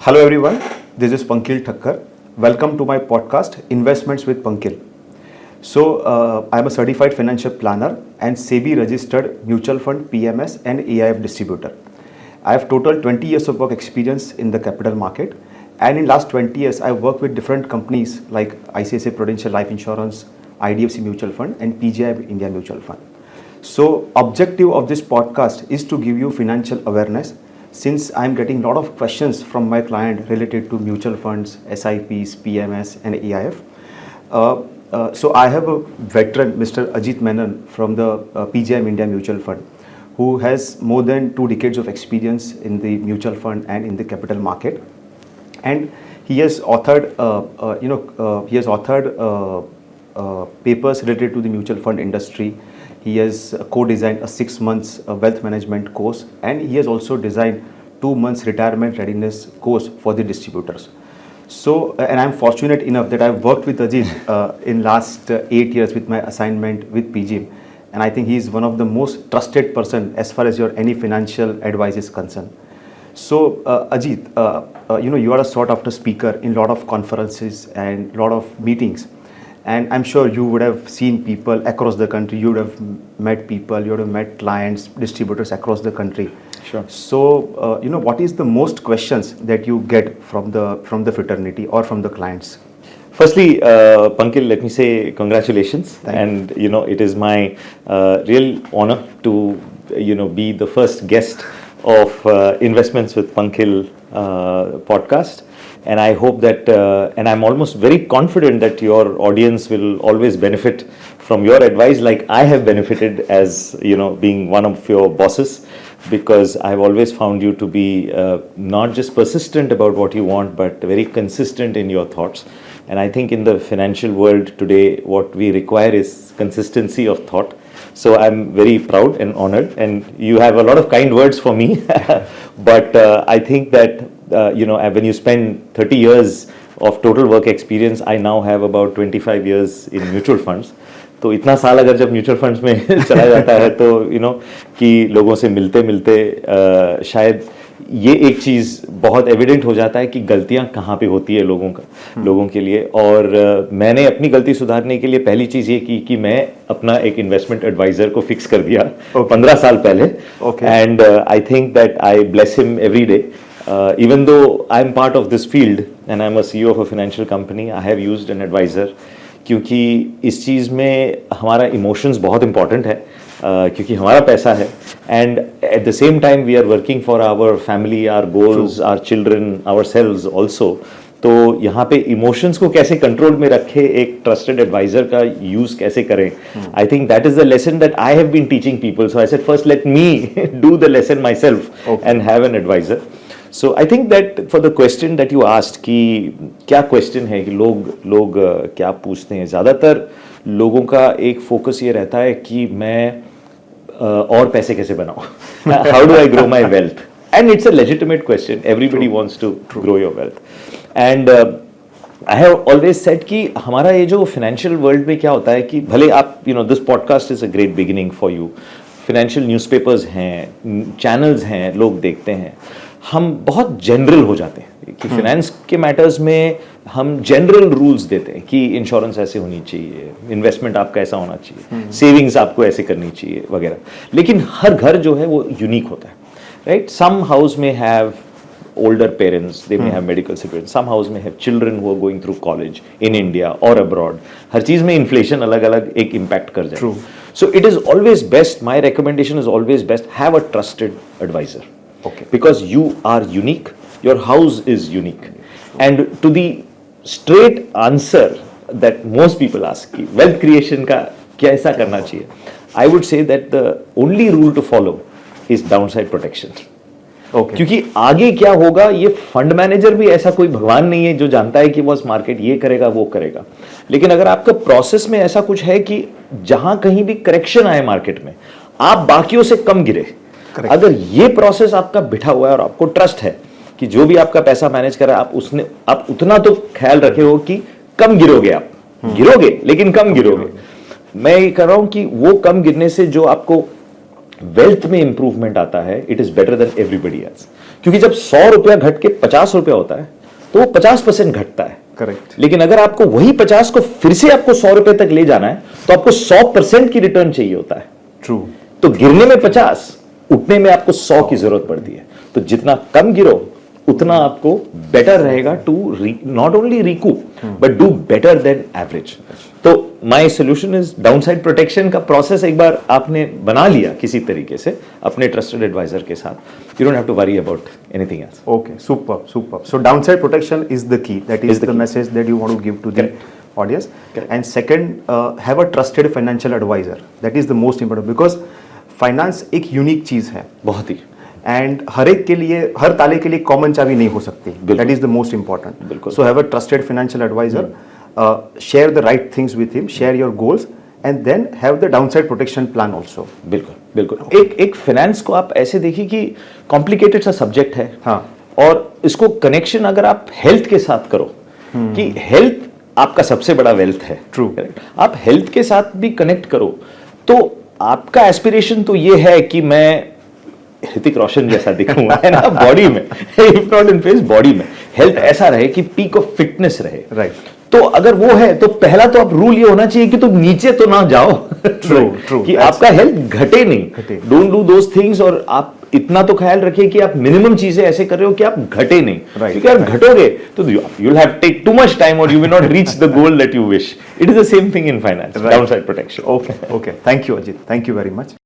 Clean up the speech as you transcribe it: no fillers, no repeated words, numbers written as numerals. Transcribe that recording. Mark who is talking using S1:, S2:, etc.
S1: Hello everyone, this is Pankil Thakkar. Welcome to my podcast Investments with Pankil. I am a certified financial planner and SEBI registered mutual fund PMS and AIF distributor. I have total 20 years of work experience in the capital market, and in last 20 years I have worked with different companies like ICICI Prudential Life Insurance, IDFC Mutual Fund and PGI India Mutual Fund. So objective of this podcast is to give you financial awareness, since I am getting a lot of questions from my client related to mutual funds, SIPs, PMS and AIF. So I have a veteran, Mr. Ajit Menon from the PGI India Mutual Fund, who has more than 2 decades of experience in the mutual fund and in the capital market, and he has authored papers related to the mutual fund industry. He has co-designed a 6 months wealth management course, and he has also designed 2 months retirement readiness course for the distributors. So, and I'm fortunate enough that I've worked with Ajit in last 8 years with my assignment with PGIM, and I think he is one of the most trusted person as far as your any financial advice is concerned. So, Ajit, you are a sought after speaker in lot of conferences and lot of meetings. And I'm sure you would have seen people across the country, you would have met people, you would have met clients, distributors across the country.
S2: Sure.
S1: So, what is the most questions that you get from the fraternity or from the clients?
S2: Firstly, Pankil, let me say congratulations.
S1: Thank
S2: you. It is my real honor to, be the first guest of Investments with Pankil podcast. And I hope that, and I'm almost very confident that your audience will always benefit from your advice, like I have benefited as, being one of your bosses, because I've always found you to be not just persistent about what you want, but very consistent in your thoughts. And I think in the financial world today, what we require is consistency of thought. So I'm very proud and honored, and you have a lot of kind words for me. But I think that, when you spend 30 years of total work experience, I now have about 25 years in mutual funds. तो इतना साल अगर जब mutual funds में चला जाता है तो कि लोगों से मिलते मिलते शायद ये एक चीज़ बहुत एविडेंट हो जाता है कि गलतियां कहाँ पे होती है लोगों के लिए। और मैंने अपनी गलती सुधारने के लिए पहली चीज़ ये की कि मैं अपना एक इन्वेस्टमेंट एडवाइज़र को फिक्स कर दिया 15 साल पहले। And I think that I bless him every day. Even though I'm part of this field and I'm a CEO of a financial company, I have used an advisor, क्योंकि इस चीज़ में हमारा emotions बहुत important है, क्योंकि हमारा पैसा है, and at the same time we are working for our family, our goals, our children, our selves also. तो यहाँ पे इमोशंस को कैसे कंट्रोल में रखे, एक ट्रस्टेड एडवाइजर का यूज कैसे करें, I think that is the lesson that I have been teaching people. So I said first let me do the lesson myself and have an advisor. So I think that for the question that you asked कि क्या question है कि लोग क्या पूछते हैं, ज़्यादातर लोगों का एक फोकस ये रहता है कि मैं और पैसे कैसे बनाऊँ, how do I grow my wealth, and it's a legitimate question. Everybody wants to grow your wealth, and I have always said कि हमारा ये जो financial world में क्या होता है कि भले आप this podcast is a great beginning for you, financial newspapers हैं, channels हैं, लोग देखते हैं, हम बहुत जनरल हो जाते हैं कि फाइनेंस के मैटर्स में हम जनरल रूल्स देते हैं कि इंश्योरेंस ऐसे होनी चाहिए, इन्वेस्टमेंट आपका ऐसा होना चाहिए, सेविंग्स आपको ऐसे करनी चाहिए वगैरह। लेकिन हर घर जो है वो यूनिक होता है, राइट? सम हाउस में have older parents, they may have medical situations, some house may have children who are going through college in India or abroad. हर चीज़ में inflation अलग-अलग एक impact कर जाए।
S1: True.
S2: So it is always best, my recommendation is always best, have a trusted advisor.
S1: Okay.
S2: Because you are unique, your house is unique. And to the straight answer that most people ask, wealth creation का कैसा करना चाहिए, I would say that the only rule to follow is downside protection.
S1: Okay.
S2: क्योंकि आगे क्या होगा, ये fund manager भी ऐसा कोई भगवान नहीं है जो जानता है कि बस मार्केट ये करेगा वो करेगा। लेकिन अगर आपका प्रोसेस में ऐसा कुछ है कि जहां कहीं भी करेक्शन आए मार्केट में, आप बाकियों से कम गिरे, अगर ये प्रोसेस आपका बिठा हुआ है और आपको ट्रस्ट है कि जो भी आपका पैसा मैनेज कर रहा है आप उतना तो ख्याल रखे हो कि कम गिरोगे, आप गिरोगे लेकिन कम गिरोगे। मैं ये कर रहा हूं कि वो कम गिरने से जो आपको वेल्थ में इंप्रूवमेंट आता है, it is better than everybody else. क्योंकि जब 100 रुपया घट के 50 रुपया होता है तो वो 50% घटता है।
S1: करेक्ट।
S2: लेकिन अगर आपको वही 50 को फिर से आपको 100 रुपए तक ले जाना है तो आपको 100% की रिटर्न चाहिए होता है।
S1: ट्रू।
S2: तो गिरने में 50, उठने में आपको 100 की जरूरत पड़ती है। तो जितना कम गिरो उतना आपको बेटर रहेगा to not only recoup but do better than average. तो my solution is downside protection का प्रोसेस एक बार आपने बना लिया किसी तरीके से अपने ट्रस्टेड एडवाइजर के साथ, you don't have to worry about anything else.
S1: Okay, superb. So downside protection is the key. That is the message that you want to give to the audience.
S2: Correct.
S1: And second, have a trusted financial advisor. That is the most important because finance एक unique चीज है
S2: बहुत ही
S1: and हर एक के लिए, हर ताले के लिए कॉमन चाबी नहीं हो सकती। That is the most important.
S2: बिल्कुल।
S1: So have a trusted financial adviser, share the right things with him, share your goals and then have the downside protection plan also.
S2: बिल्कुल बिल्कुल। एक फाइनेंस को आप ऐसे देखिए कि कॉम्प्लिकेटेड सा सब्जेक्ट है।
S1: हाँ।
S2: और इसको कनेक्शन अगर आप हेल्थ के साथ करो कि हेल्थ आपका सबसे बड़ा वेल्थ है।
S1: True.
S2: आप हेल्थ के साथ भी कनेक्ट करो तो आपका एस्पिरेशन तो ये है कि मैं ऋतिक रोशन जैसा दिखूंगा, है ना, बॉडी में, if not in face, body में हेल्थ ऐसा रहे कि पीक ऑफ फिटनेस रहे।
S1: राइट।
S2: तो अगर वो है तो पहला तो आप रूल ये होना चाहिए कि तुम नीचे तो ना जाओ।
S1: True.
S2: कि आपका हेल्थ घटे नहीं। Don't do those things. और आप इतना तो ख्याल रखिए कि आप मिनिमम चीजें ऐसे कर रहे हो कि आप घटे नहीं।
S1: Right.
S2: क्योंकि अगर घटोगे तो you will have take too much time और you will not reach the goal that you wish. It is the same thing in finance, downside protection.
S1: Okay. Thank you, Ajit. Thank you very much.